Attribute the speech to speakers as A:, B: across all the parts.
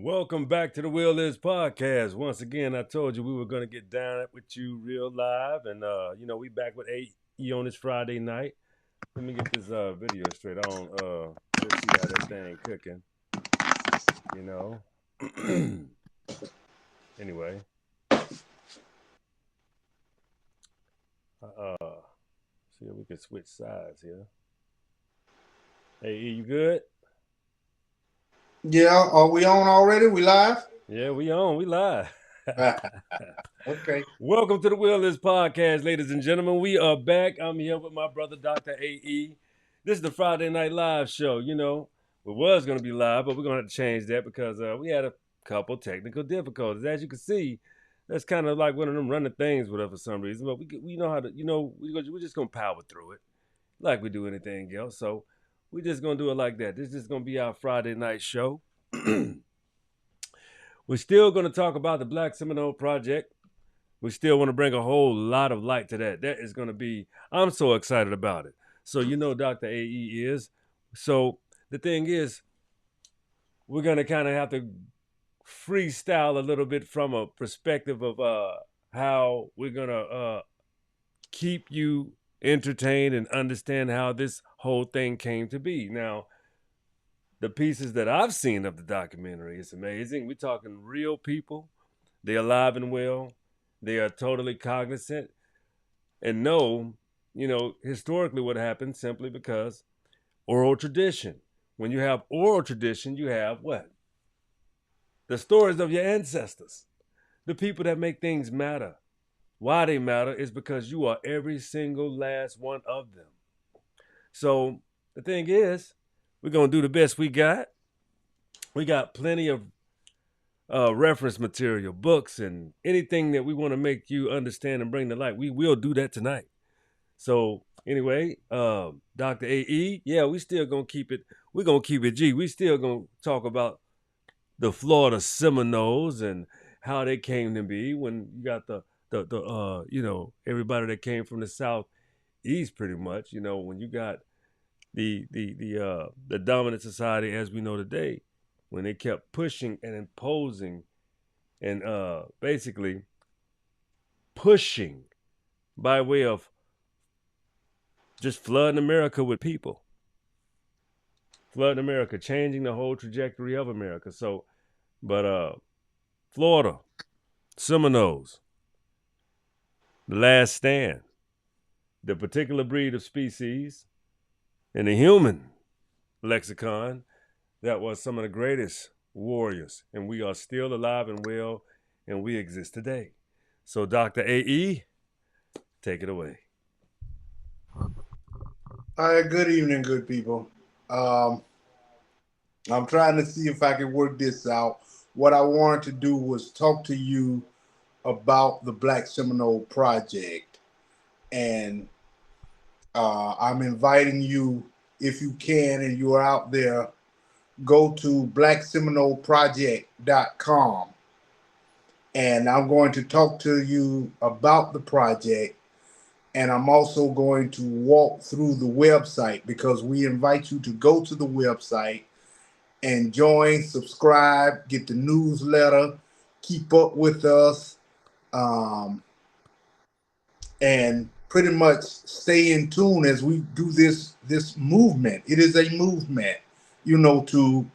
A: Welcome back to the Will Is podcast. Once again, I told you we were gonna get down with you real live, and we back with AE on this Friday night. Let me get this video straight on. Let's see how that thing cooking. You know. Anyway, see if we can switch sides here. AE, you good?
B: Yeah, are we on already? We live?
A: Yeah, we on. We live.
B: Okay.
A: Welcome to the Will Is podcast, ladies and gentlemen. We are back. I'm here with my brother, Dr. AE. This is the Friday Night Live show. We was going to be live, but we're going to have to change that because we had a couple technical difficulties. As you can see, that's kind of like one of them running things with us for some reason. But we know how to, we're just going to power through it like we do anything else. So we're just going to do it like that. This is just going to be our Friday night show. We're still going to talk about the Black Seminole Project. We still want to bring a whole lot of light to that. That is going to be, I'm so excited about it. So, Dr. AE is. So, the thing is, we're going to kind of have to freestyle a little bit from a perspective of how we're going to keep you entertained and understand how this whole thing came to be. Now, the pieces that I've seen of the documentary, it's amazing. We're talking real people. They're alive and well. They are totally cognizant and know, historically what happened simply because oral tradition. When you have oral tradition, you have what? The stories of your ancestors, the people that make things matter. Why they matter is because you are every single last one of them. So the thing is, we're going to do the best we got. We got plenty of reference material, books, and anything that we want to make you understand and bring to light. We will do that tonight. So anyway, Dr. AE, yeah, we still gonna keep it. We're gonna keep it G. We still gonna talk about the Florida Seminoles and how they came to be. When you got everybody that came from the southeast, pretty much. When you got the dominant society as we know today, when they kept pushing and imposing and basically pushing by way of just flooding America with people, flooding America, changing the whole trajectory of America. So, but Florida, Seminoles, the last stand, the particular breed of species in the human lexicon that was some of the greatest warriors, and we are still alive and well, and we exist today. So, Dr. AE, take it away.
B: All right, good evening, good people. Um, I'm trying to see if I can work this out. What I wanted to do was talk to you about the Black Seminole Project. And I'm inviting you, if you can and you're out there, go to blackseminoleproject.com. And I'm going to talk to you about the project, and I'm also going to walk through the website because we invite you to go to the website and join, subscribe, get the newsletter, keep up with us, um, and pretty much stay in tune as we do this movement. It is a movement, to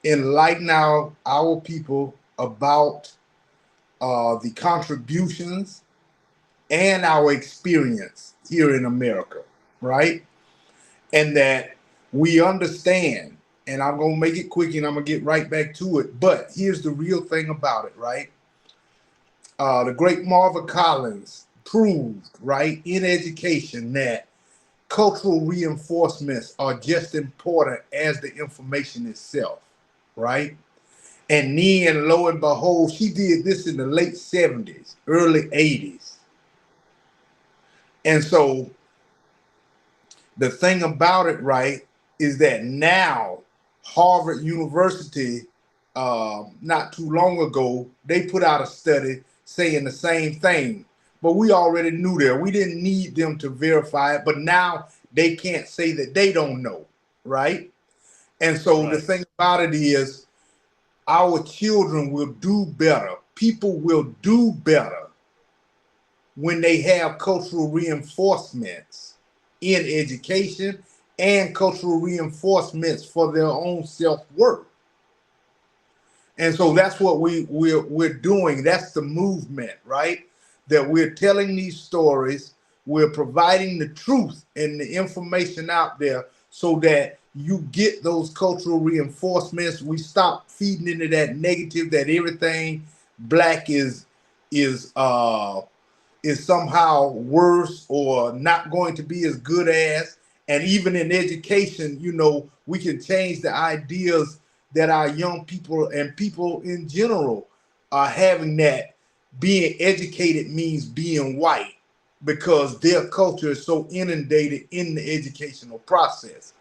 B: enlighten our people about the contributions and our experience here in America, right? And that we understand, and I'm going to make it quick and I'm going to get right back to it. But here's the real thing about it, right? The great Marva Collins proved, right, in education that cultural reinforcements are just important as the information itself, right? And then, lo and behold, she did this in the late 70s, early 80s. And so the thing about it, right, is that now Harvard University, not too long ago, they put out a study saying the same thing. But we already knew that. We didn't need them to verify it. But now they can't say that they don't know, right? And so the
A: Right.
B: thing about it is, our children will do better. People will do better when they have cultural reinforcements in education and cultural reinforcements for their own self-worth. And so that's what we're doing. That's the movement, right? That we're telling these stories, we're providing the truth and the information out there so that you get those cultural reinforcements. We stop feeding into that negative that everything black is is somehow worse or not going to be as good as. And even in education, we can change the ideas that our young people and people in general are having, that being educated means being white, because their culture is so inundated in the educational process.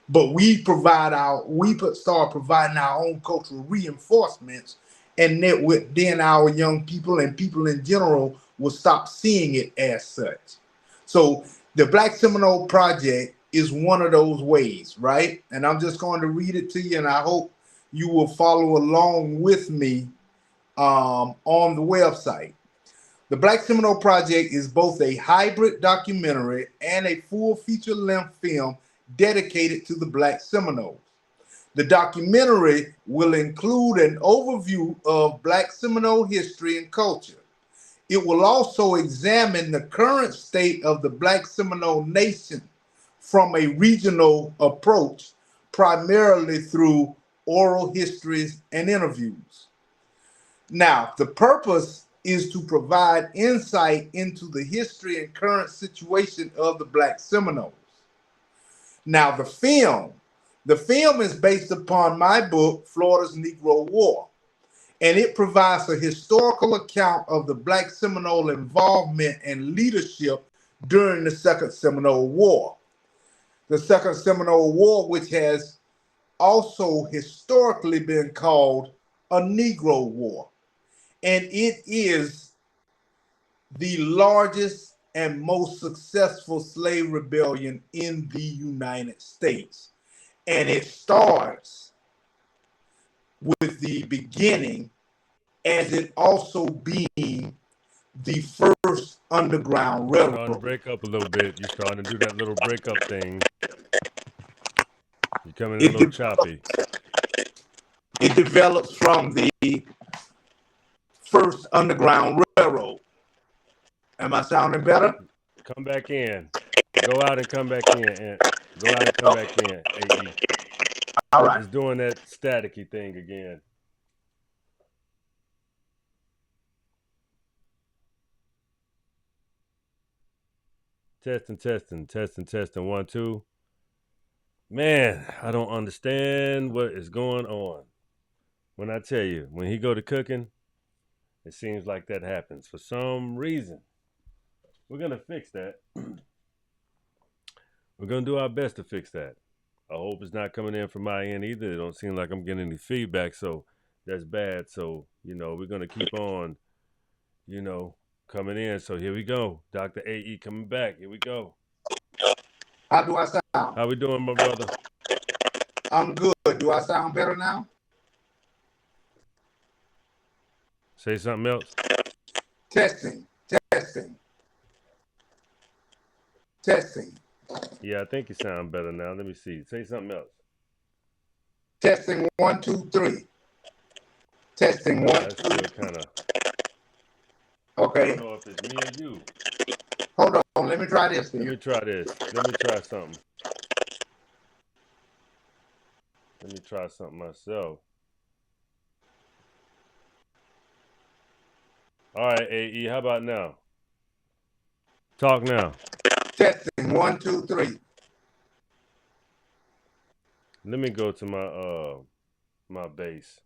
B: But start providing our own cultural reinforcements, and then our young people and people in general will stop seeing it as such. So the Black Seminole Project is one of those ways, right? And I'm just going to read it to you, and I hope you will follow along with me on the website. The Black Seminole Project is both a hybrid documentary and a full feature-length film dedicated to the Black Seminoles. The documentary will include an overview of Black Seminole history and culture. It will also examine the current state of the Black Seminole Nation from a regional approach, primarily through oral histories and interviews. Now, the purpose is to provide insight into the history and current situation of the Black Seminoles. Now, the film is based upon my book, Florida's Negro War, and it provides a historical account of the Black Seminole involvement and leadership during the Second Seminole War. The Second Seminole War, which has also historically been called a Negro War. And it is the largest and most successful slave rebellion in the United States. And it starts with the beginning, as it also being the first underground railroad.
A: Starting to break up a little bit. You're starting to do that little breakup thing. You're coming in a little choppy.
B: It develops from the first underground railroad. Am I sounding better?
A: Come back in. Go out and come back in. And go out and come back in. AE.
B: All right.
A: It's doing that staticky thing again. Testing, testing, testing, testing. 1, 2. Man, I don't understand what is going on. When I tell you, when he go to cooking, it seems like that happens for some reason. We're gonna fix that. We're gonna do our best to fix that. I hope it's not coming in from my end either. It don't seem like I'm getting any feedback, so that's bad. So, we're gonna keep on, coming in. So here we go. Dr. AE coming back. Here we go.
B: How do I sound?
A: How we doing, my brother?
B: I'm good. Do I sound better now?
A: Say something else.
B: Testing, testing, testing.
A: Yeah, I think you sound better now. Let me see. Say something else.
B: Testing 1, 2, 3. Testing 1,
A: That's
B: 2.
A: still kind of. I
B: Okay.
A: don't know if it's me or you.
B: Hold on. Let me try this.
A: Let me try this. Let me try something. Let me try something myself. All right, AE, how about now? Talk now.
B: Testing 1, 2, 3.
A: Let me go to my base.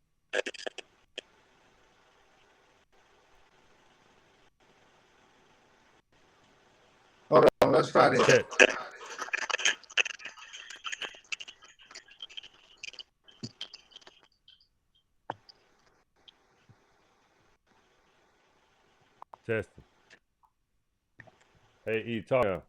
B: Hold on. Let's try this.
A: Test. Testing. AE, talk now.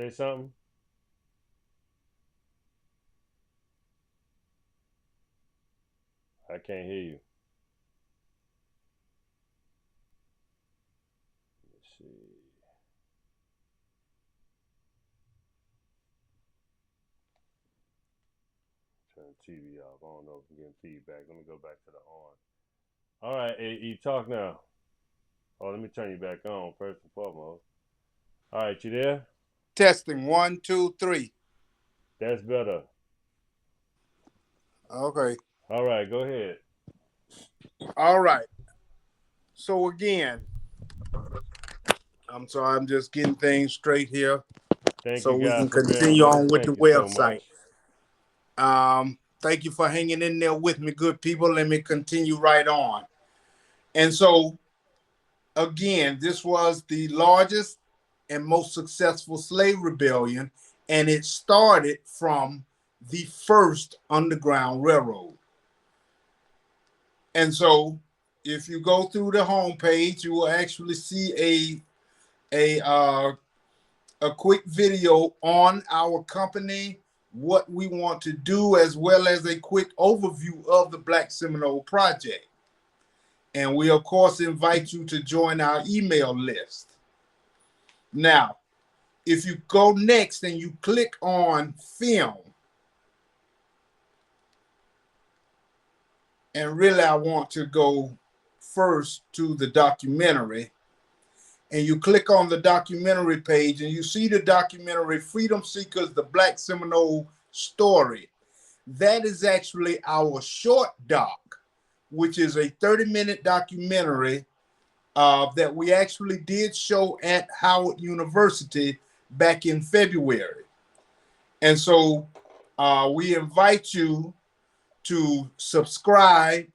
A: Say something. I can't hear you. Let's see. Turn the TV off. I don't know if I'm getting feedback. Let me go back to the on. All right, AE, talk now. Oh, let me turn you back on first and foremost. All right, you there?
B: Testing 1, 2, 3.
A: That's better.
B: Okay.
A: All right, go ahead.
B: All right. So again, I'm sorry, I'm just getting things straight here
A: Thank
B: so
A: you
B: we
A: guys
B: can
A: for bearing
B: continue
A: with us.
B: on with the
A: Thank you so
B: website.
A: much.
B: Thank you for hanging in there with me, good people. Let me continue right on. And so, again, this was the largest and most successful slave rebellion, and it started from the first Underground Railroad. And so, if you go through the homepage, you will actually see a quick video on our company, what we want to do, as well as a quick overview of the Black Seminole Project. And we, of course, invite you to join our email list. Now, if you go next and you click on film, and really I want to go first to the documentary, and you click on the documentary page and you see the documentary Freedom Seekers, the Black Seminole Story. That is actually our short doc, which is a 30-minute documentary that we actually did show at Howard University back in February. And so we invite you to subscribe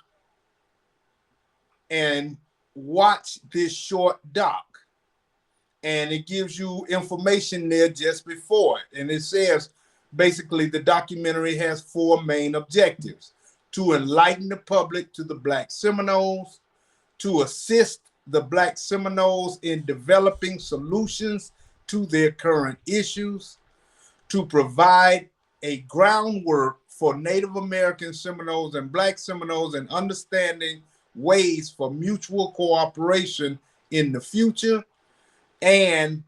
B: and watch this short doc. And it gives you information there just before it. And it says, basically, the documentary has 4 main objectives: to enlighten the public to the Black Seminoles, to assist the Black Seminoles in developing solutions to their current issues, to provide a groundwork for Native American Seminoles and Black Seminoles in understanding ways for mutual cooperation in the future, and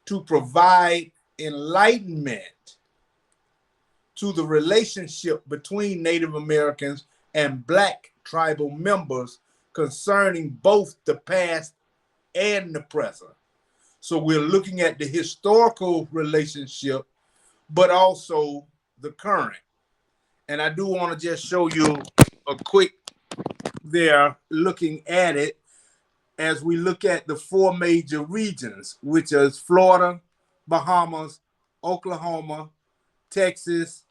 B: to provide enlightenment to the relationship between Native Americans and Black tribal members concerning both the past and the present. So we're looking at the historical relationship, but also the current. And I do want to just show you a quick there looking at it as we look at the 4 major regions, which is Florida, Bahamas, Oklahoma, Texas,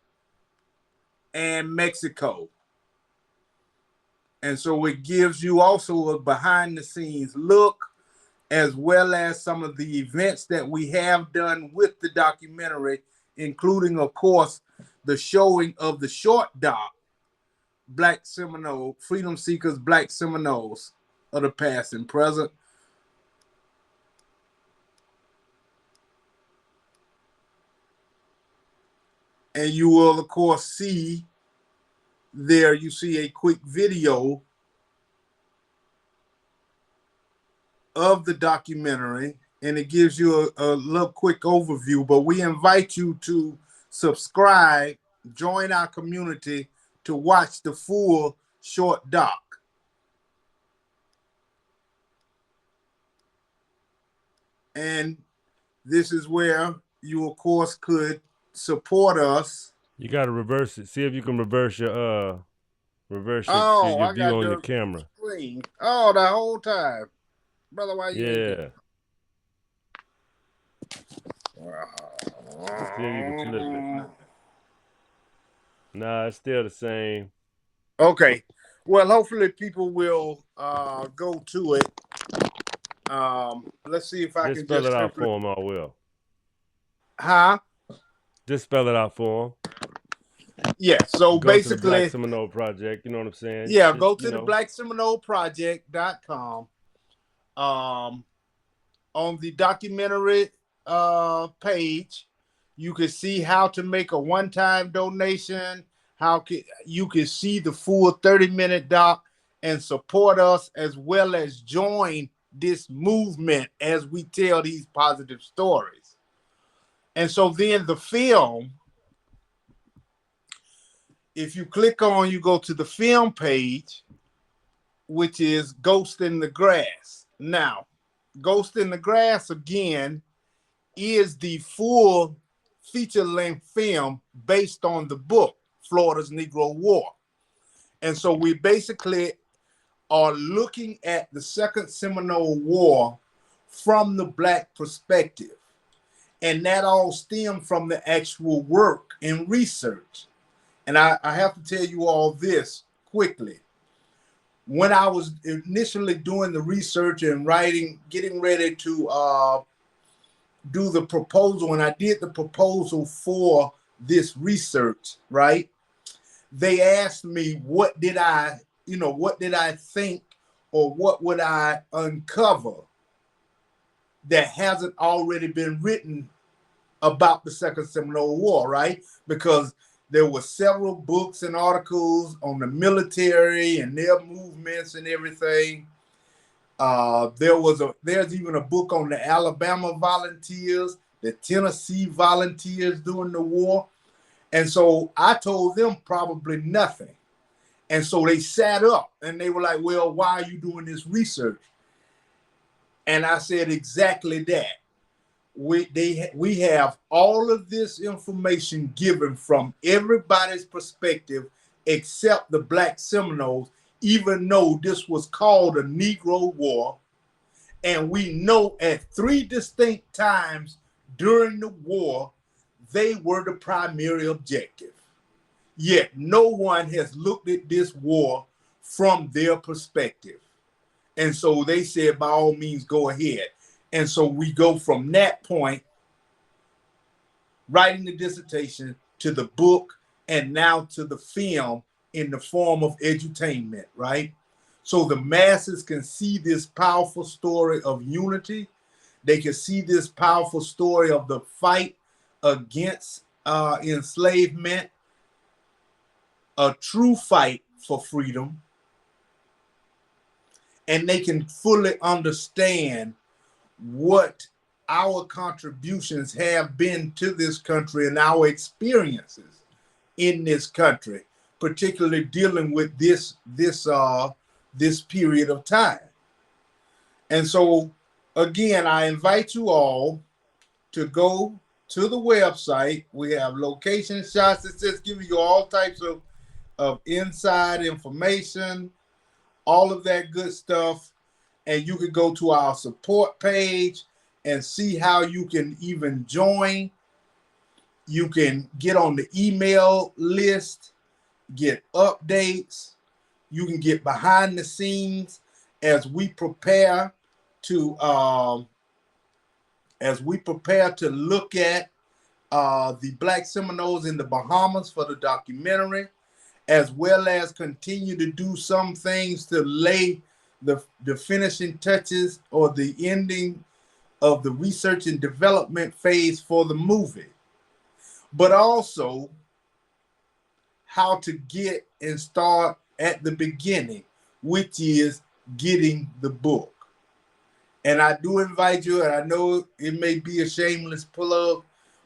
B: and Mexico. And so it gives you also a behind the scenes look, as well as some of the events that we have done with the documentary, including, of course, the showing of the short doc, Black Seminole, Freedom Seekers, Black Seminoles of the past and present. And you will, of course, see there, you see a quick video of the documentary, and it gives you a little quick overview. But we invite you to subscribe, join our community to watch the full short doc. And this is where you, of course, could support us.
A: You got to reverse it. See if you can reverse your
B: Oh,
A: your
B: I
A: view
B: got
A: on your
B: the
A: camera.
B: screen. Oh, the whole time. Brother, why you ain't
A: Yeah.
B: get
A: See if you can flip it. Nah, it's still the same.
B: Okay. Well, hopefully people will go to it. Let's see if I
A: Just
B: can
A: spell
B: just
A: it out
B: simply.
A: for him, I will.
B: Huh?
A: Just spell it out for him.
B: Yeah. So
A: Go to the Black
B: basically,
A: Seminole Project. You know what I'm saying?
B: yeah,
A: Just,
B: go to the blackseminoleproject.com. On the documentary, page, you can see how to make a one-time donation. You can see the full 30-minute doc and support us as well as join this movement as we tell these positive stories. And so then the film, if you click on, you go to the film page, which is Ghost in the Grass. Now, Ghost in the Grass again is the full feature-length film based on the book Florida's Negro War. And so we basically are looking at the Second Seminole War from the Black perspective. And that all stemmed from the actual work and research. And I have to tell you all this quickly. When I was initially doing the research and writing, getting ready to do the proposal, and I did the proposal for this research, right? They asked me what did I think, or what would I uncover that hasn't already been written about the Second Seminole War, right? Because there were several books and articles on the military and their movements and everything. There's even a book on the Alabama volunteers, the Tennessee volunteers during the war. And so I told them probably nothing. And so they sat up and they were like, well, why are you doing this research? And I said exactly that. We have all of this information given from everybody's perspective except the Black Seminoles, even though this was called a Negro War. And we know at 3 distinct times during the war, they were the primary objective. Yet no one has looked at this war from their perspective. And so they said, by all means, go ahead. And so we go from that point, writing the dissertation, to the book, and now to the film in the form of edutainment, right? So the masses can see this powerful story of unity. They can see this powerful story of the fight against enslavement, a true fight for freedom, and they can fully understand what our contributions have been to this country and our experiences in this country, particularly dealing with this period of time. And so, again, I invite you all to go to the website. We have location shots that just giving you all types of inside information, all of that good stuff. And you can go to our support page and see how you can even join. You can get on the email list, get updates. You can get behind the scenes as we prepare to look at the Black Seminoles in the Bahamas for the documentary, as well as continue to do some things to lay the finishing touches or the ending of the research and development phase for the movie, but also how to get and start at the beginning, which is getting the book. And I do invite you, and I know it may be a shameless plug,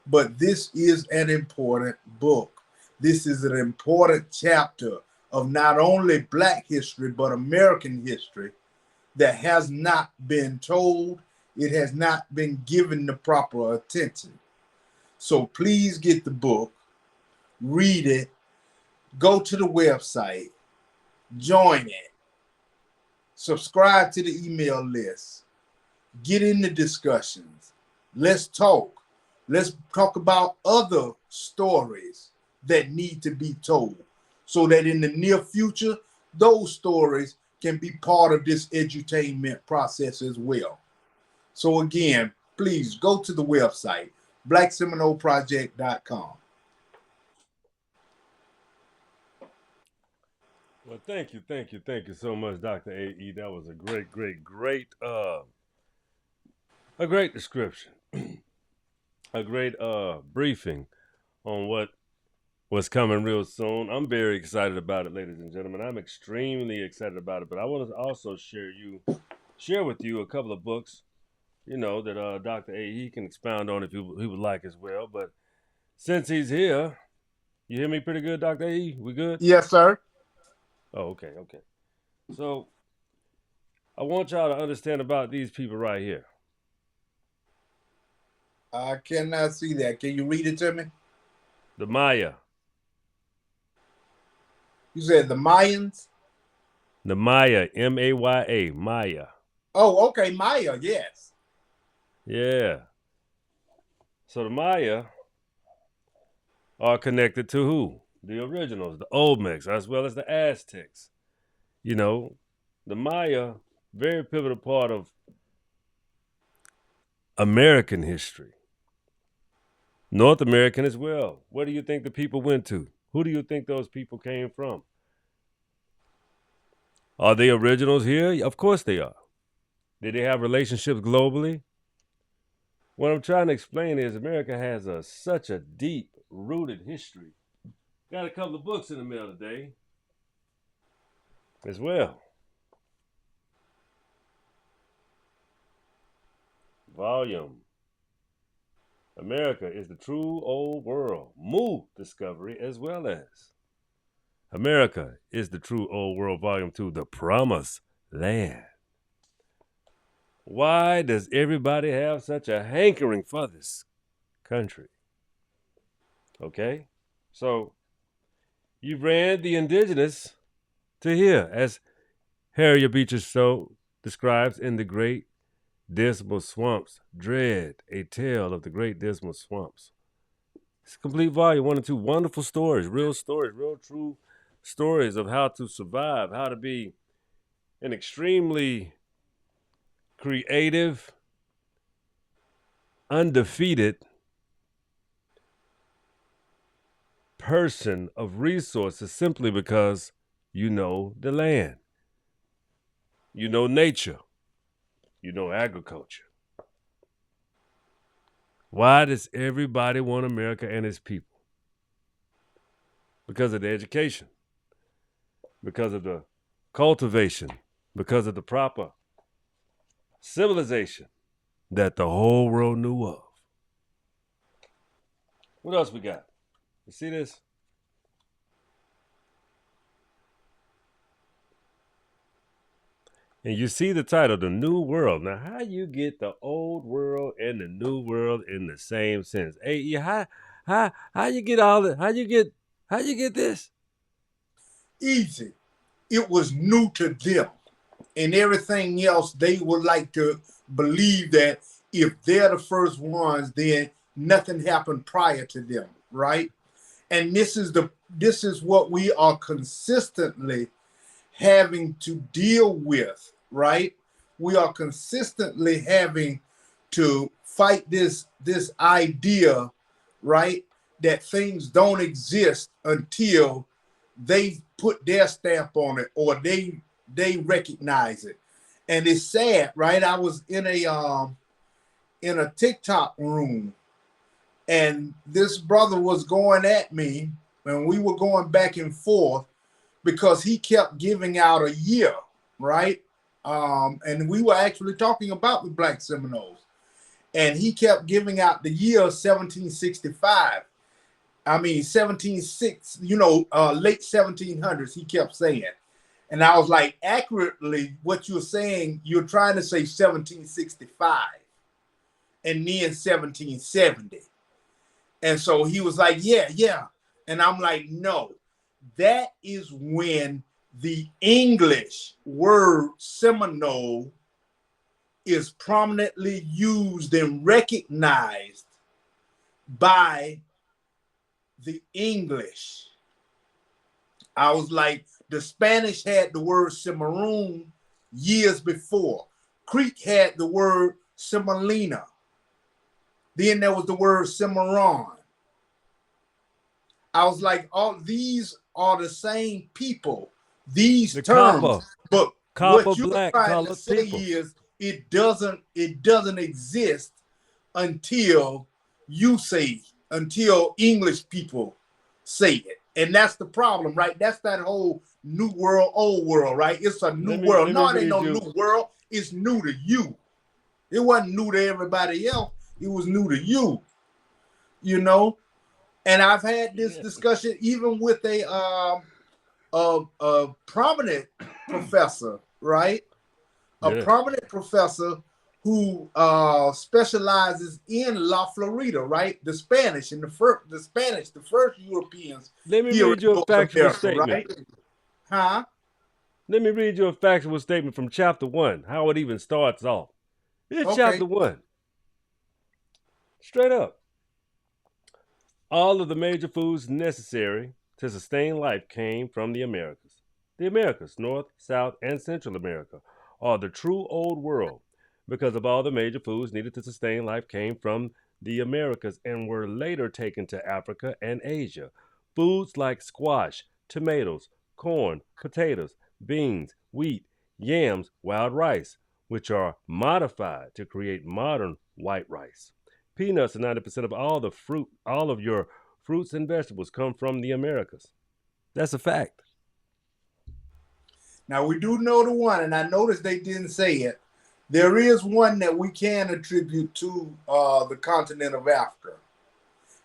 B: but this is an important book. This is an important chapter of not only Black history, but American history that has not been told. It has not been given the proper attention. So please get the book, read it, go to the website, join it, subscribe to the email list, get in the discussions. Let's talk. Let's talk about other stories that need to be told so that in the near future, those stories can be part of this edutainment process as well. So again, please go to the website, blackseminoleproject.com.
A: Well, thank you so much, Dr. AE. That was a great, a great description. a great briefing on what's coming real soon. I'm very excited about it, ladies and gentlemen. I'm extremely excited about it. But I want to also share with you a couple of books, that Dr. A he can expound on if he would like as well. But since he's here, you hear me pretty good, Dr. A? We good?
B: Yes, sir.
A: Oh, okay, okay. So I want y'all to understand about these people right here.
B: I cannot see that. Can you read it to me?
A: The Maya.
B: You said the Mayans.
A: The Maya, Maya, Maya.
B: Oh, okay, Maya. Yes.
A: Yeah. So the Maya are connected to who? The originals, the Olmecs, as well as the Aztecs. You know, the Maya, very pivotal part of American history. North American as well. Where do you think the people went to? Who do you think those people came from? Are they originals here? Of course they are. Did they have relationships globally? What I'm trying to explain is America has such a deep rooted history. Got a couple of books in the mail today as well. Volume America is the True Old World. Moo Discovery as well as America is the True Old World Volume 2, The Promised Land. Why does everybody have such a hankering for this country? Okay? So you've read the indigenous to here, as Harriet Beecher Stowe describes in The Great Dismal Swamps. Dread, a tale of the Great Dismal Swamps. It's a complete volume, 1 and 2. Wonderful stories, real true stories of how to survive, how to be an extremely creative, undefeated person of resources simply because you know the land, you know nature, you know agriculture. Why does everybody want America and its people? Because of the education, because of the cultivation, because of the proper civilization that the whole world knew of. What else we got? You see this? And you see the title, The New World. Now, how you get the old world and the new world in the same sentence? Hey, how you get all that? How you get this?
B: Easy. It was new to them. And everything else, they would like to believe that if they're the first ones, then nothing happened prior to them, right? And this is what we are consistently having to deal with, right? We are consistently having to fight this idea, right, that things don't exist until they put their stamp on it or they recognize it. And it's sad, right? I was in a TikTok room, and this brother was going at me, and we were going back and forth because he kept giving out a year, right? And we were actually talking about the Black Seminoles, and he kept giving out the year 1765. I mean, 176, late 1700s, he kept saying. And I was like, accurately, what you're saying, you're trying to say 1765 and then 1770. And so he was like, yeah, yeah. And I'm like, no, that is when the English word Seminole is prominently used and recognized by the English. I was like, the Spanish had the word Cimarron years before. Creek had the word Semolina. Then there was the word Cimarron. I was like, all these are the same people, these
A: The
B: terms. But
A: copper
B: what you're
A: black
B: trying to
A: colored
B: say
A: people.
B: is it doesn't exist until you say until English people say it. And that's the problem, right? That's that whole new world, old world, right? It's a new world.
A: let me
B: No, it ain't
A: read
B: no
A: you.
B: new world. It's new to you. It wasn't new to everybody else. It was new to you, you know? And I've had this
A: Yeah,
B: discussion even with a prominent professor, right? A
A: yeah.
B: prominent professor who specializes in La Florida, right? The Spanish and the first Europeans
A: Let me
B: here
A: read
B: in
A: you a
B: North
A: factual
B: America,
A: statement.
B: right? Huh?
A: Let me read you a factual statement from chapter 1, how it even starts off. It's
B: Okay.
A: chapter 1. Straight up. All of the major foods necessary to sustain life came from the Americas. The Americas, North, South, and Central America, are the true old world because of all the major foods needed to sustain life came from the Americas and were later taken to Africa and Asia. Foods like squash, tomatoes, corn, potatoes, beans, wheat, yams, wild rice, which are modified to create modern white rice. Peanuts and 90% of all of your fruits and vegetables come from the Americas. That's a fact.
B: Now we do know the one, and I noticed they didn't say it. There is one that we can attribute to the continent of Africa,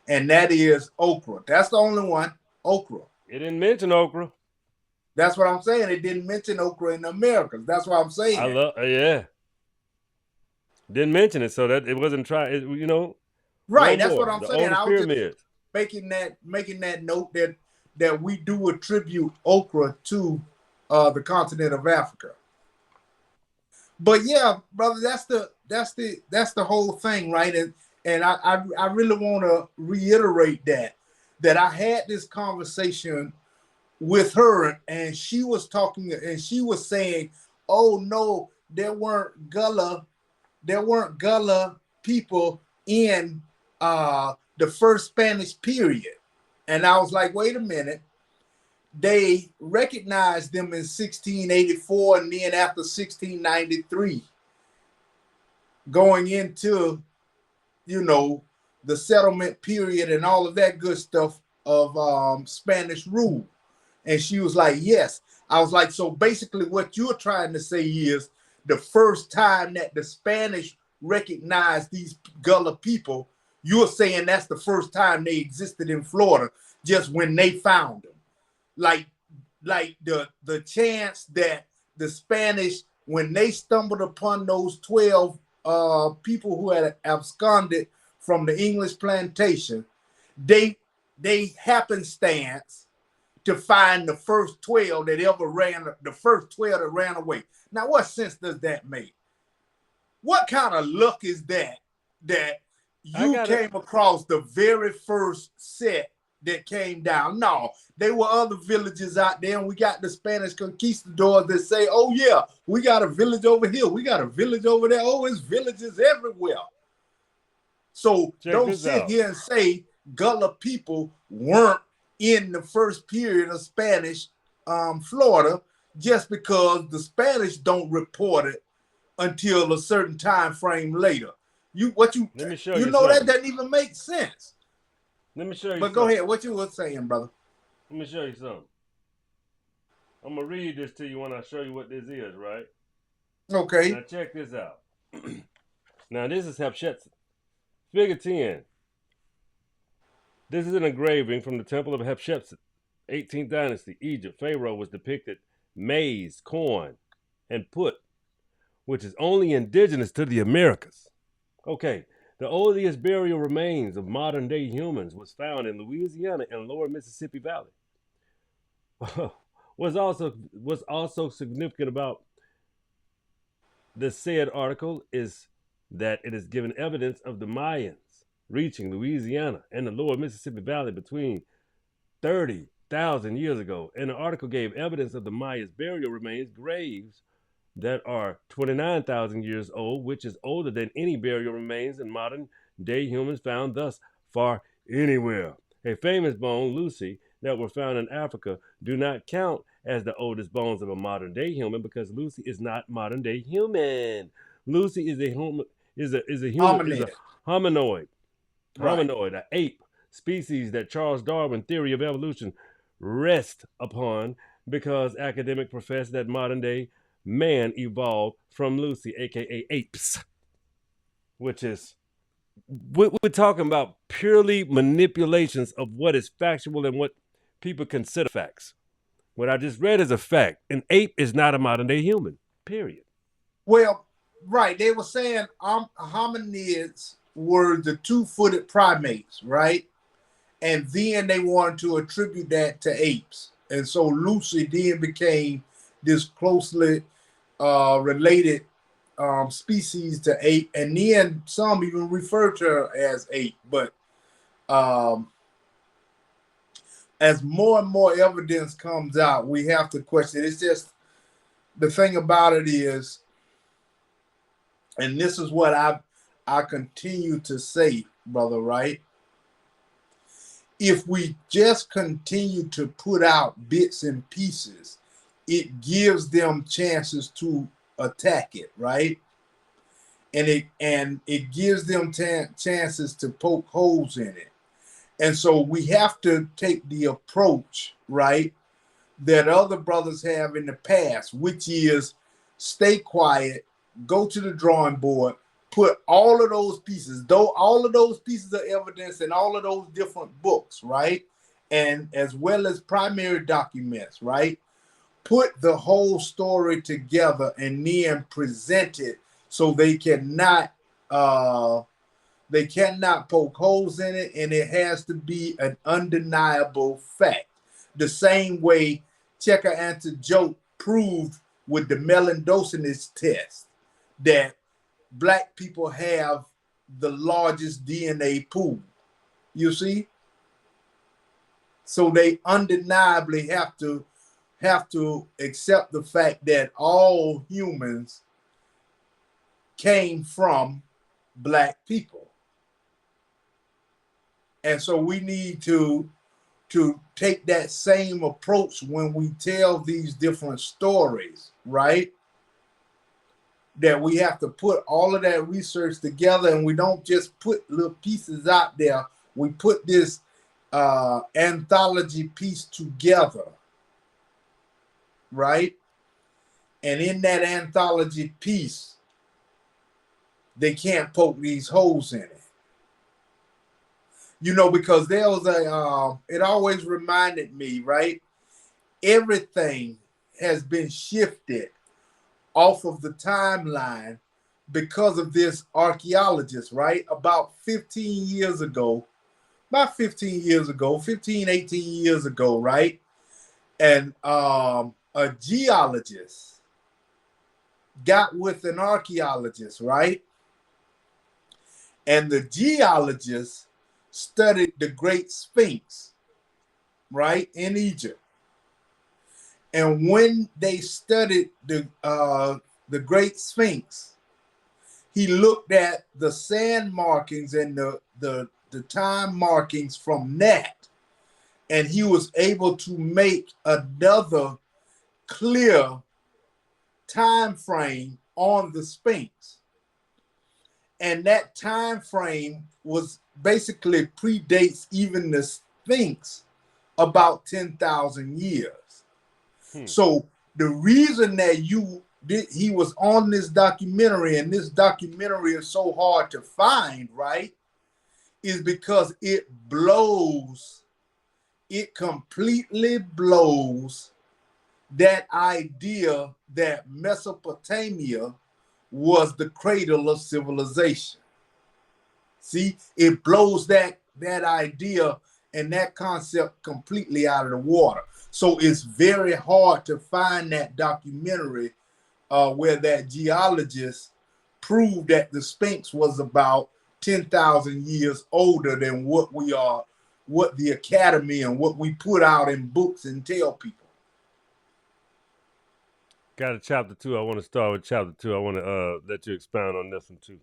B: and that is okra. That's the only one, okra.
A: It didn't mention okra.
B: That's what I'm saying. It didn't mention okra in the Americas. That's what I'm
A: I
B: saying.
A: love, yeah. Didn't mention it, so that it wasn't trying.
B: Right.
A: One
B: That's what
A: more.
B: I'm
A: The
B: saying.
A: oldest
B: I was just
A: pyramids.
B: making that note that we do attribute okra to the continent of Africa. But yeah, brother, that's the whole thing, right? And I really want to reiterate that I had this conversation with her, and she was talking, and she was saying, "Oh no, there weren't Gullah people in the first Spanish period." And I was like, "Wait a minute." They recognized them in 1684, and then after 1693, going into you know the settlement period and all of that good stuff of Spanish rule. And she was like, yes. I was like, so basically what you're trying to say is the first time that the Spanish recognized these Gullah people, you're saying that's the first time they existed in Florida, just when they found them. Like the chance that the Spanish, when they stumbled upon those 12 people who had absconded from the English plantation, they they happenstance to find the first 12 that ever ran, the first 12 that ran away. Now, what sense does that make? What kind of luck is that
A: I
B: you
A: got it.
B: came across the very first set that came down? No, there were other villages out there, and we got the Spanish conquistadors that say, oh yeah, we got a village over here, we got a village over there. Oh, it's villages everywhere. So
A: Check
B: don't
A: this
B: sit
A: out.
B: here and say Gullah people weren't in the first period of Spanish Florida, just because the Spanish don't report it until a certain time frame later. You what you
A: Let me show
B: you
A: you
B: know that
A: something.
B: doesn't even make sense.
A: Let me show you
B: But go
A: something.
B: ahead, what you were saying, brother?
A: Let me show you something. I'm gonna read this to you when I show you what this is, right? Now
B: Okay.
A: check this out. Now this is Hatshepsut. Figure 10. This is an engraving from the Temple of Hatshepsut, 18th dynasty, Egypt. Pharaoh was depicted maize, corn, and put, which is only indigenous to the Americas. Okay, the oldest burial remains of modern day humans was found in Louisiana and lower Mississippi Valley. Was also significant about the said article is that it has given evidence of the Mayans reaching Louisiana and the lower Mississippi Valley between 30,000 years ago. And the article gave evidence of the Mayas' burial remains, graves that are 29,000 years old, which is older than any burial remains in modern day humans found thus far anywhere. A famous bone, Lucy, that were found in Africa do not count as the oldest bones of a modern day human because Lucy is not modern day human. Lucy is a human is a
B: Hominid.
A: hominoid.
B: Right.
A: hominoid, an ape species that Charles Darwin theory of evolution rests upon because academics profess that modern day man evolved from Lucy, aka apes, which is we're talking about purely manipulations of what is factual and what people consider facts. What I just read is a fact. An ape is not a modern day human. Period.
B: Well, right. They were saying hominids were the two-footed primates, right? And then they wanted to attribute that to apes. And so Lucy then became this closely related species to ape. And then some even refer to her as ape. But um, as more and more evidence comes out, we have to question. It's just the thing about it is, and this is what I continue to say, brother, right? If we just continue to put out bits and pieces, it gives them chances to attack it, right? And it gives them chances to poke holes in it. And so we have to take the approach, right, that other brothers have in the past, which is stay quiet, go to the drawing board, put all of those pieces, though all of those pieces of evidence and all of those different books, right? And as well as primary documents, right? Put the whole story together and then present it so they cannot poke holes in it, and it has to be an undeniable fact. The same way Checker Answer Joke proved with the melanocytis test that black people have the largest DNA pool. You see? So they undeniably have to accept the fact that all humans came from black people. And so we need to take that same approach when we tell these different stories, right? That we have to put all of that research together, and we don't just put little pieces out there. We put this anthology piece together, right? And in that anthology piece, they can't poke these holes in it. Because there was it always reminded me, right? Everything has been shifted off of the timeline because of this archaeologist, right? About 15 years ago, 15, 18 years ago, right? And a geologist got with an archaeologist, right? And the geologist studied the Great Sphinx, right, in Egypt. And when they studied the Great Sphinx, he looked at the sand markings and the time markings from that, and he was able to make another clear time frame on the Sphinx. And that time frame was basically predates even the Sphinx about 10,000 years. So the reason that he was on this documentary, and this documentary is so hard to find, right, is because it completely blows that idea that Mesopotamia was the cradle of civilization. See, it blows that idea and that concept completely out of the water. So it's very hard to find that documentary where that geologist proved that the Sphinx was about 10,000 years older than what the Academy and what we put out in books and tell people.
A: Got a chapter 2. I want to start with chapter 2. I want to let you expound on this one too,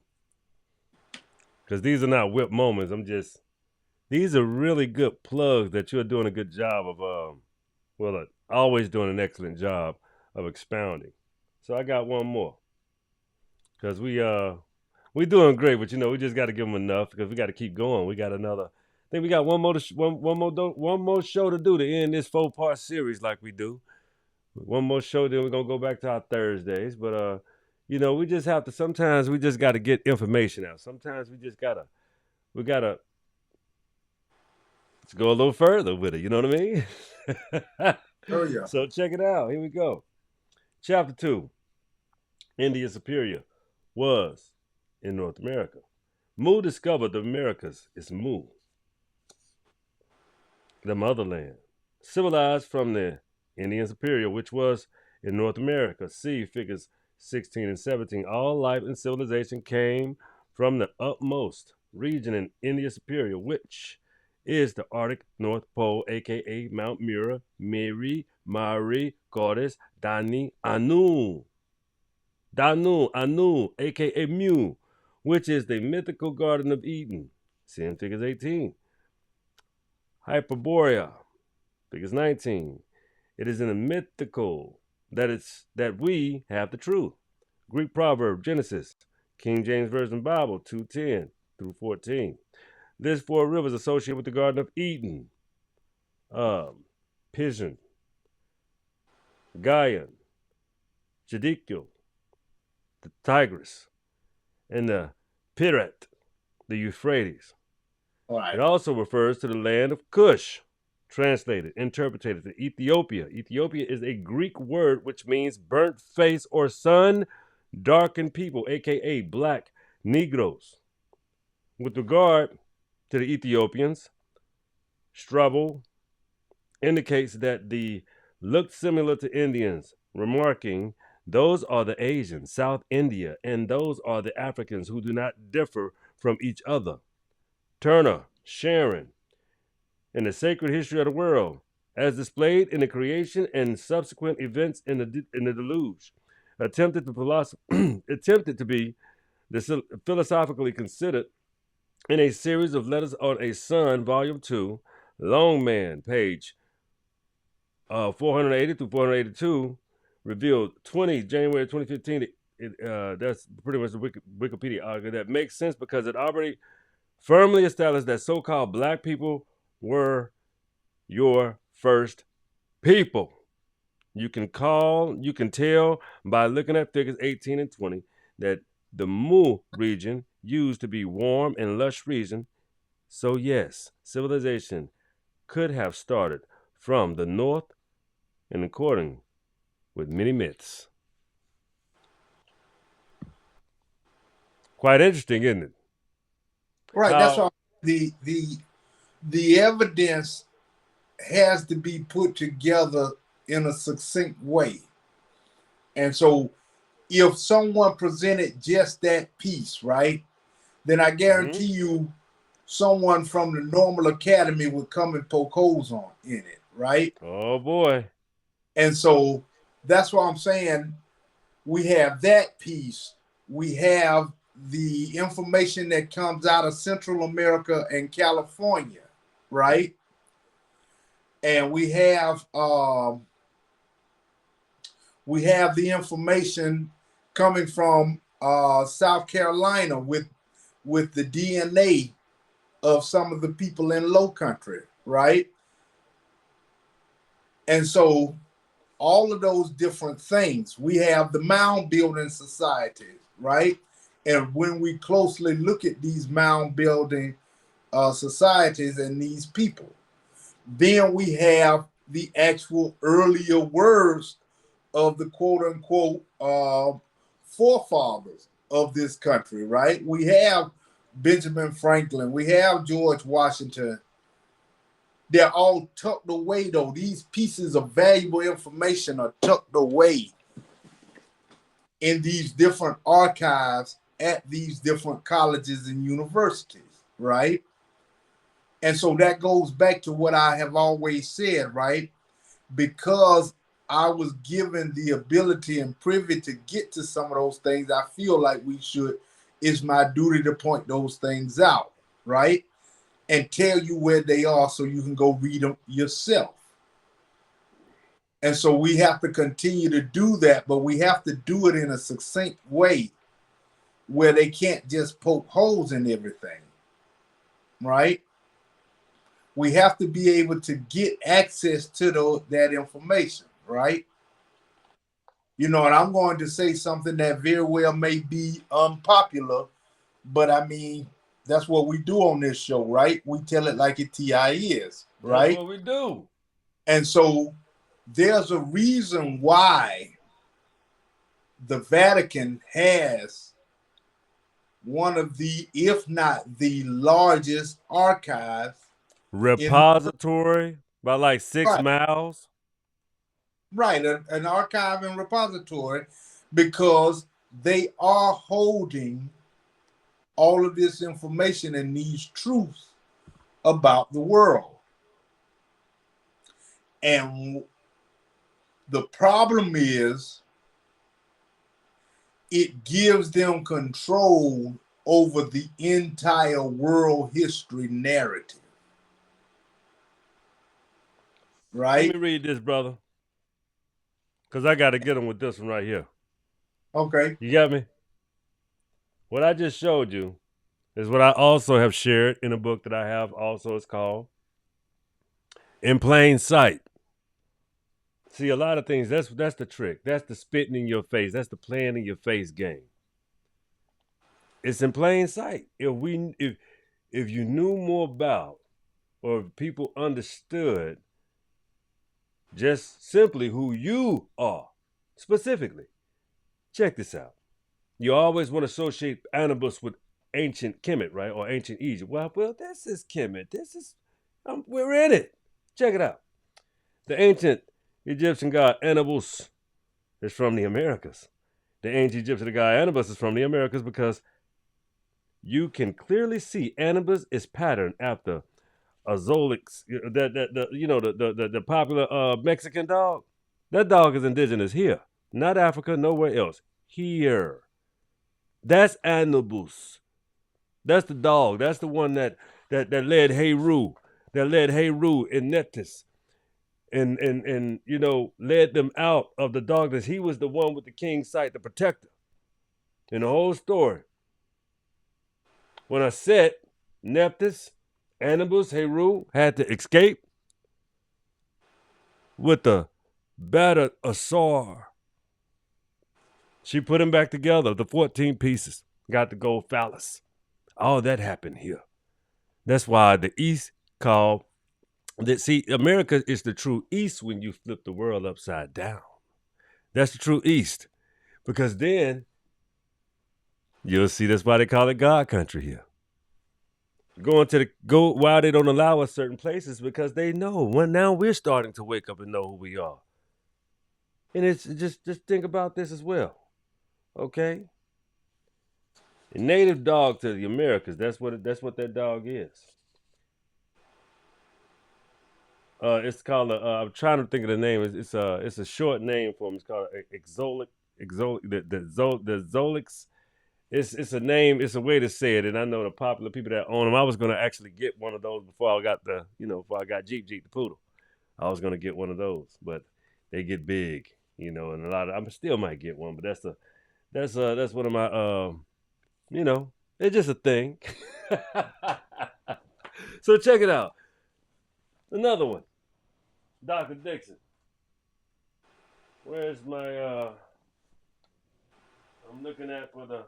A: because these are not WIP moments. These are really good plugs that you're doing a good job of. Always doing an excellent job of expounding. So I got one more, because We doing great, but we just got to give them enough because we got to keep going. We got another. I think we got one more show to do to end this 4-part series like we do. One more show, then we're gonna go back to our Thursdays. But we just have to. Sometimes we just got to get information out. Sometimes we gotta let's go a little further with it. You know what I mean?
B: Oh yeah.
A: So check it out. Here we go. Chapter 2. India Superior was in North America. Mu discovered the Americas is Mu, the motherland, civilized from the Indian Superior, which was in North America. See figures 16 and 17. All life and civilization came from the utmost region in India Superior, which is the Arctic North Pole, aka Mount Mira, Miri, Mari, Goddess, Anu, aka Mu, which is the mythical Garden of Eden. See in figures 18. Hyperborea, figures 19. It is in the mythical that we have the truth. Greek proverb, Genesis, King James Version Bible, 2:10 through 14. This 4 rivers associated with the Garden of Eden. Pigeon, Gaian, Jedikiel, the Tigris, and the Pirat, the Euphrates.
B: All right.
A: It also refers to the land of Cush, translated, interpreted to Ethiopia. Ethiopia is a Greek word which means burnt face or sun darkened people, aka black Negroes. With regard to the Ethiopians, Strabo indicates that they looked similar to Indians, remarking, those are the Asians, South India, and those are the Africans who do not differ from each other. Turner, Sharon, in the sacred history of the world, as displayed in the creation and subsequent events in the deluge, attempted to be philosophically considered in a series of letters on a sun, volume 2, Longman, page 480 through 482, revealed 20 January 2015. That's pretty much the Wikipedia article that makes sense because it already firmly established that so-called black people were your first people. You can tell by looking at figures 18 and 20 that the Mu region used to be warm and lush region. So yes, civilization could have started from the north in according with many myths. Quite interesting, isn't it?
B: Right. That's
A: How
B: why the evidence has to be put together in a succinct way. And so if someone presented just that piece, right, then I
A: Mhm.
B: guarantee you someone from the normal academy would come and poke holes on in it, right?
A: Oh boy.
B: And so that's why I'm saying we have that piece. We have the information that comes out of Central America and California, right? And we have the information coming from South Carolina with the DNA of some of the people in Low Country, right? And so all of those different things. We have the mound building societies, right? And when we closely look at these mound building societies and these people, then we have the actual earlier words of the quote unquote forefathers of this country, right? We have Benjamin Franklin, we have George Washington. They're all tucked away, though. These pieces of valuable information are tucked away in these different archives at these different colleges and universities, right? And so that goes back to what I have always said, right? Because I was given the ability and privy to get to some of those things, I feel like it's my duty to point those things out, right? And tell you where they are so you can go read them yourself. And so we have to continue to do that, but we have to do it in a succinct way where they can't just poke holes in everything, right? We have to be able to get access to that information, right? You know, and I'm going to say something that very well may be unpopular, but I mean, that's what we do on this show, right? We tell it like it TI is,
A: That's
B: right?
A: what we do.
B: And so there's a reason why the Vatican has one of the, if not the largest archives in
A: Repository by like 6 miles.
B: right, an archive and repository, because they are holding all of this information and these truths about the world. And the problem is it gives them control over the entire world history narrative.
A: Let me
B: Right?
A: read this, brother, because I got to get them with this one right here.
B: Okay.
A: You got me? What I just showed you is what I also have shared in a book that I have. Also, it's called In Plain Sight. See, a lot of things, that's the trick. That's the spitting in your face. That's the playing in your face game. It's in plain sight. If you knew more about, or if people understood just simply who you are, specifically. Check this out. You always want to associate Anubis with ancient Kemet, right? Or ancient Egypt. Well, this is Kemet. This is, we're in it. Check it out. The ancient Egyptian god Anubis is from the Americas. The ancient Egyptian god Anubis is from the Americas because you can clearly see Anubis is patterned after Azolix, the popular Mexican dog. That dog is indigenous here, not Africa, nowhere else. Here, that's Anubis. That's the dog. That's the one that led Heru, and Nephthys, and led them out of the darkness. He was the one with the king's sight, the protector. In the whole story, when I said Nephthys, Anubis, Heru had to escape with the battered Asar. She put him back together, the 14 pieces. Got the gold phallus. All that happened here. That's why the East called that. See, America is the true East when you flip the world upside down. That's the true East. Because then you'll see that's why they call it God country here. Why they don't allow us certain places, because they know. Well, now we're starting to wake up and know who we are. And it's just think about this as well. Okay? A native dog to the Americas, that's what that dog is. It's called I'm trying to think of the name. It's a short name for him. It's called the Zolix. It's a name. It's a way to say it. And I know the popular people that own them. I was gonna actually get one of those before I got before I got Jeep the poodle. I was gonna get one of those, but they get big, and I still might get one. But that's one of my it's just a thing. So check it out. Another one. Dr. Dixon. Where's my I'm looking at for the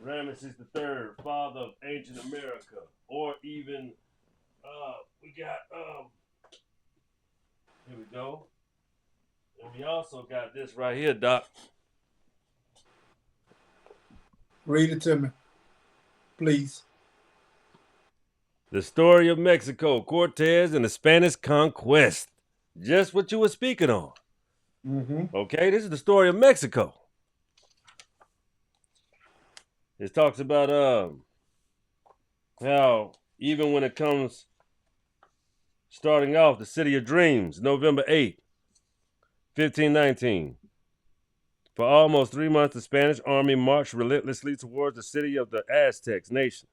A: Ramesses III, father of ancient America. Or even we got here we go. And we also got this right here, Doc.
B: Read it to me, please.
A: The story of Mexico, Cortez and the Spanish conquest. Just what you were speaking on.
B: Mm-hmm.
A: Okay, this is the story of Mexico. It talks about how even when it comes starting off, the city of dreams, November 8th, 1519. For almost 3 months, the Spanish army marched relentlessly towards the city of the Aztecs nation.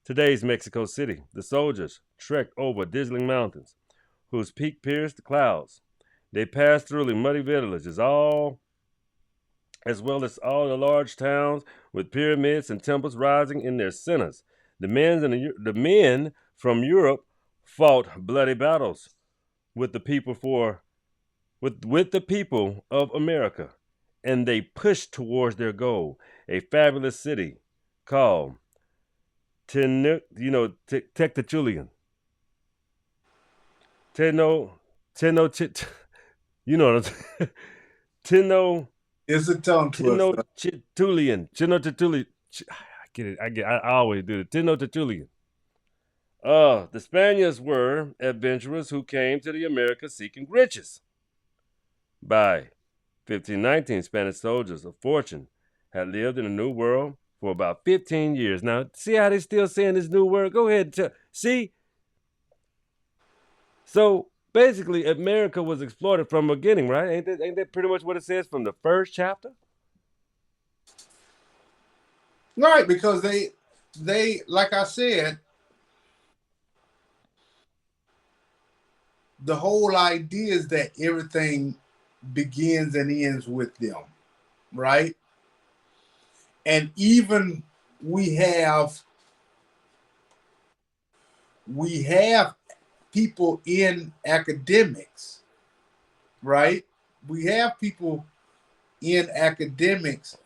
A: Today's Mexico City. The soldiers trekked over dizzying mountains, whose peak pierced the clouds. They passed through the muddy villages, all as well as all the large towns with pyramids and temples rising in their centers. The men from Europe fought bloody battles with the people for with the people of America, and they pushed towards their goal, a fabulous city called Tectitulian. Teno Teno you know what I'm Teno
B: It's a tongue twister.
A: Tenochtitlan. I get it. I always do it. Tenochtitlan. The Spaniards were adventurers who came to the Americas seeking riches. By 1519, Spanish soldiers of fortune had lived in the New World for about 15 years. Now, see how they still saying this New World? Go ahead and tell. See? So basically, America was exploited from the beginning, right? Ain't that pretty much what it says from the first chapter?
B: Right, because they like I said, the whole idea is that everything begins and ends with them, right? And even we have we have people in academics, right? We have people in academics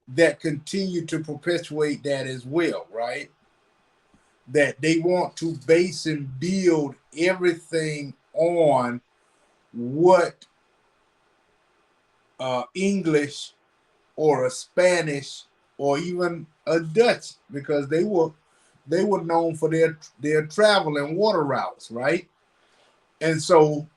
B: that continue to perpetuate that as well, right? That they want to base and build everything on what English or a Spanish or even a Dutch, because they were known for their travel and water routes, right? And so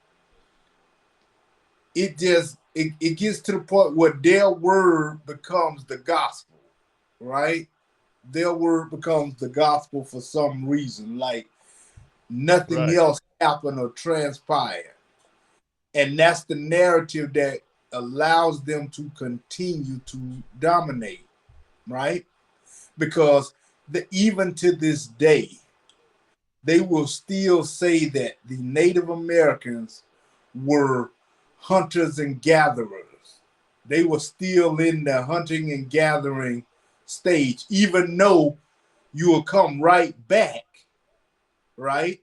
B: it gets to the point where their word becomes the gospel, right? Their word becomes the gospel for some reason, like nothing
A: Right.
B: else happened or transpired. And that's the narrative that allows them to continue to dominate, right? Because even to this day, they will still say that the Native Americans were hunters and gatherers. They were still in the hunting and gathering stage, even though you will come right back, right?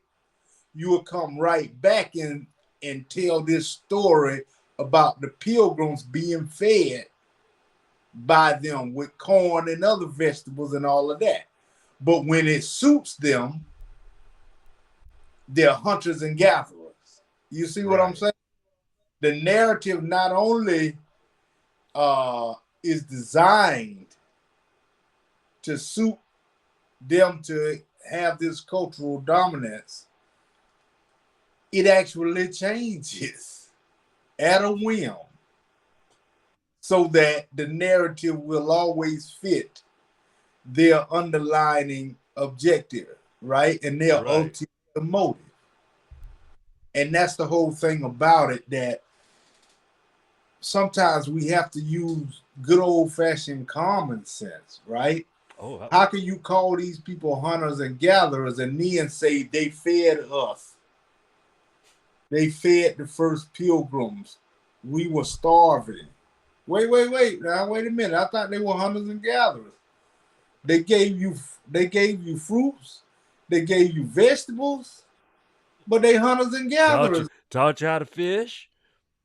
B: You will come right back and tell this story about the pilgrims being fed by them with corn and other vegetables and all of that. But when it suits them, they're hunters and gatherers. You see what I'm
A: Right.
B: saying? The narrative not only is designed to suit them to have this cultural dominance, it actually changes at a whim so that the narrative will always fit their underlining objective, right? And their
A: Right.
B: ulterior motive. And that's the whole thing about it, that sometimes we have to use good old fashioned common sense, right?
A: Oh,
B: How can you call these people hunters and gatherers and then say they fed us? They fed the first pilgrims. We were starving. Wait. Now wait a minute. I thought they were hunters and gatherers. They gave you fruits, they gave you vegetables, but they hunters and gatherers.
A: taught you how to fish?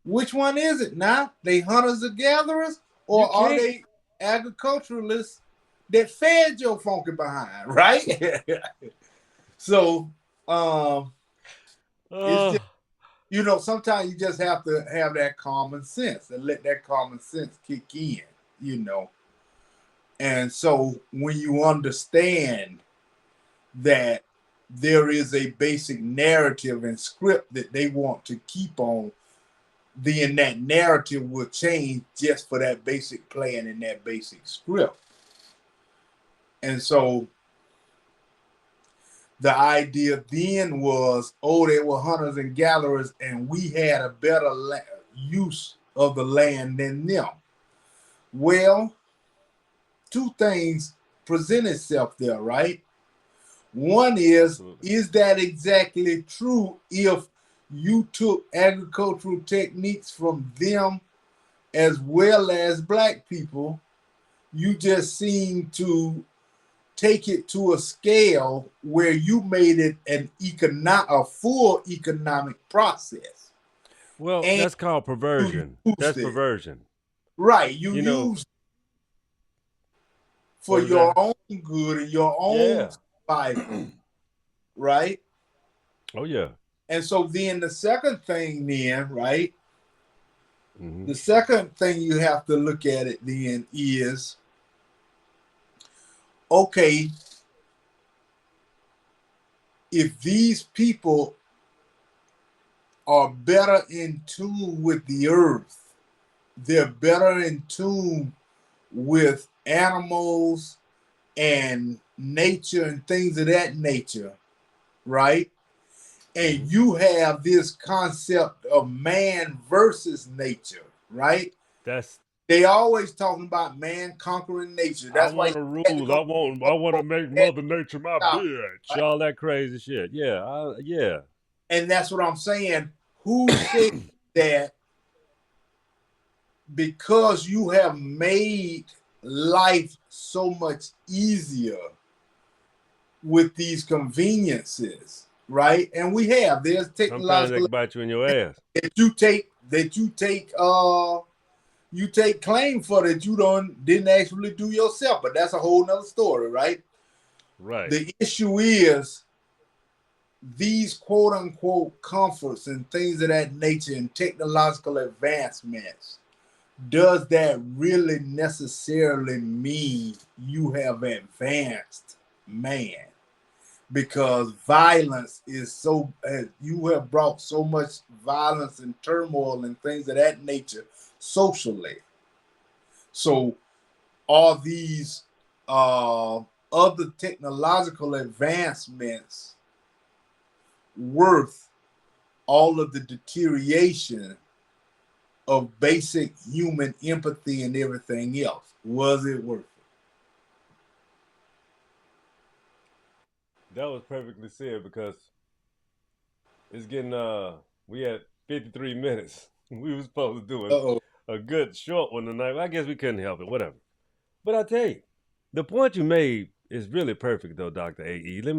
B: Which one is it now? They hunters and gatherers,
A: You
B: or are
A: can't.
B: they agriculturalists that fed your funky behind, right? So it's
A: Uh,
B: just, sometimes you just have to have that common sense and let that common sense kick in, you know. And so when you understand that there is a basic narrative and script that they want to keep on, then that narrative will change just for that basic plan and that basic script. And so the idea then was, oh, they were hunters and gatherers, and we had a better use of the land than them. Well, two things present itself there, right? One
A: Absolutely.
B: is that exactly true if you took agricultural techniques from them as well as black people, you just seem to take it to a scale where you made it a full economic process,
A: Well,
B: and
A: that's called
B: you
A: perversion.
B: used
A: That's
B: it.
A: perversion.
B: Right, you
A: You know,
B: used for
A: what was
B: your
A: that?
B: own good and your own
A: Yeah.
B: survival, right?
A: Oh yeah.
B: And so then the second thing then, right?
A: Hmm.
B: The second thing you have to look at it then is, okay, if these people are better in tune with the earth, they're better in tune with animals and nature and things of that nature, right? And
A: Hmm.
B: you have this concept of man versus nature, right?
A: That's.
B: They always talking about man conquering nature.
A: I
B: That's why
A: want
B: you
A: to
B: had to
A: rule.
B: go
A: I want to make Mother Nature my
B: out,
A: bitch.
B: right?
A: All that crazy shit. Yeah. Yeah.
B: And that's what I'm saying. Who said that because you have made life so much easier with these conveniences, right? And we have there's
A: Sometimes they
B: technological
A: can bite you in your ass.
B: that you take claim for that you didn't actually do yourself, but that's a whole nother story, right?
A: Right.
B: The issue is these quote unquote comforts and things of that nature and technological advancements, does that really necessarily mean you have advanced man? Because violence is so, you have brought so much violence and turmoil and things of that nature socially. So are these other technological advancements worth all of the deterioration of basic human empathy and everything else? Was it worth it?
A: That was perfectly said because it's getting we had 53 minutes. We were supposed to do
B: Uh-oh.
A: a good short one tonight. I guess we couldn't help it. Whatever. But I tell you, the point you made is really perfect though, Doctor AE. I'm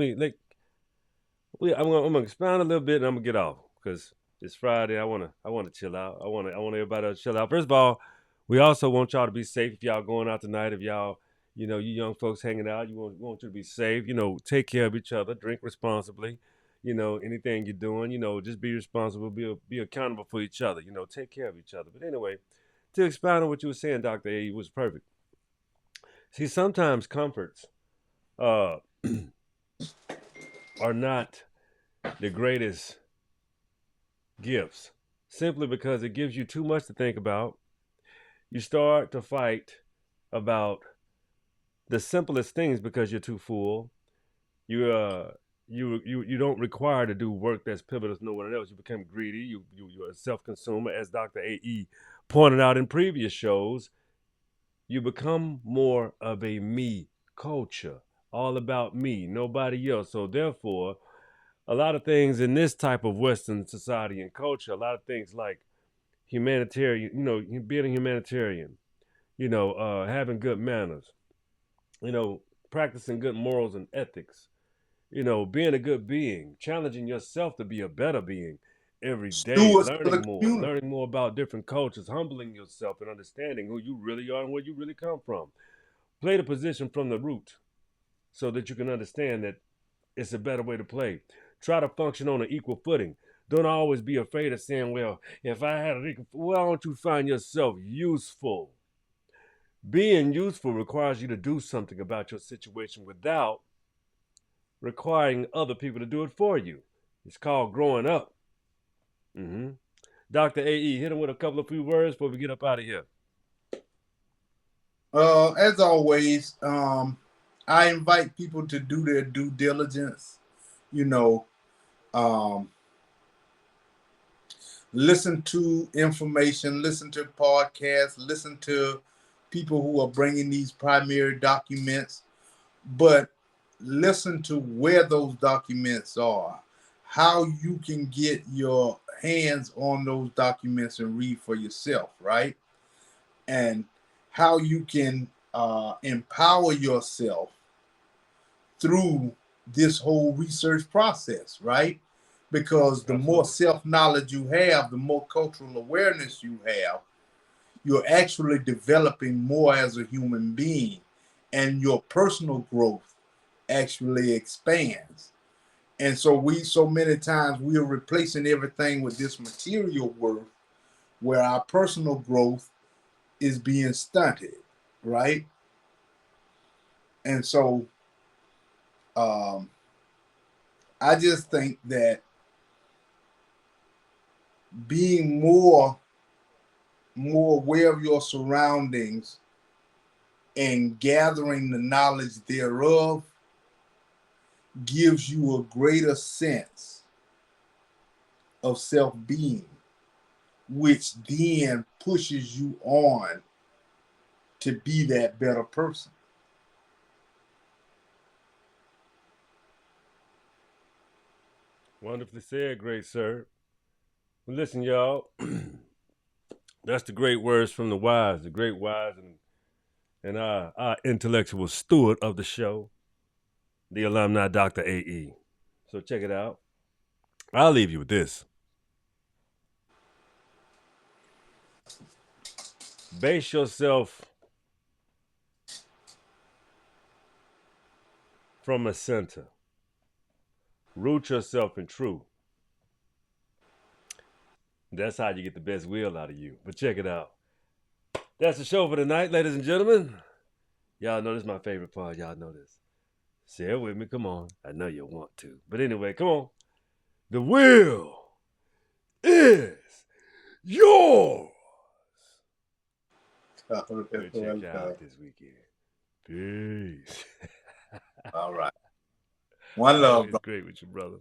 A: gonna expound a little bit and I'm gonna get off because it's Friday. I wanna chill out. I want everybody to chill out. First of all, we also want y'all to be safe if y'all going out tonight. If y'all, you young folks hanging out, we want you to be safe. Take care of each other, drink responsibly. Anything you're doing, just be responsible, be accountable for each other. Take care of each other. But anyway, to expound on what you were saying, Doctor A, was perfect. See, sometimes comforts uh, are not the greatest gifts simply because it gives you too much to think about. You start to fight about the simplest things because you're too full. You don't require to do work that's pivotal to no one else. You become greedy. You're a self-consumer, as Dr. A.E. pointed out in previous shows. You become more of a me culture, all about me, nobody else. So therefore, a lot of things in this type of Western society and culture, a lot of things like humanitarian, being a humanitarian, having good manners, you know, practicing good morals and ethics, being a good being, challenging yourself to be a better being every day,
B: Stewards of the community.
A: learning more about different cultures, humbling yourself and understanding who you really are and where you really come from. Play the position from the root so that you can understand that it's a better way to play. Try to function on an equal footing. Don't always be afraid of saying, well, if I had an equal, why don't you find yourself useful? Being useful requires you to do something about your situation without requiring other people to do it for you. It's called growing up. Mm-hmm. Dr. AE, hit him with a couple of few words before we get up out of here.
B: As always, I invite people to do their due diligence. You know, um, listen to information, listen to podcasts, listen to people who are bringing these primary documents, but listen to where those documents are, how you can get your hands on those documents and read for yourself, right? and how you can empower yourself through this whole research process, right? Because the more
A: Absolutely.
B: self knowledge you have, the more cultural awareness you have, you're actually developing more as a human being, and your personal growth actually expands. And so so many times we are replacing everything with this material worth, where our personal growth is being stunted, right? And so um, I just think that being more aware of your surroundings and gathering the knowledge thereof gives you a greater sense of self-being, which then pushes you on to be that better person.
A: Wonderfully said, great sir. Well, listen, y'all. That's the great words from the wise, the great wise, and our intellectual steward of the show, the alumni Dr. AE. So check it out. I'll leave you with this. Base yourself from a center. Root yourself in truth. That's how you get the best will out of you. But check it out. That's the show for tonight, ladies and gentlemen. Y'all know this is my favorite part. Y'all know this. Say it with me. Come on. I know you want to. But anyway, come on. The will is yours. We'll check you out this weekend. Peace.
B: All right. One love,
A: Always
B: bro.
A: great with you, brother.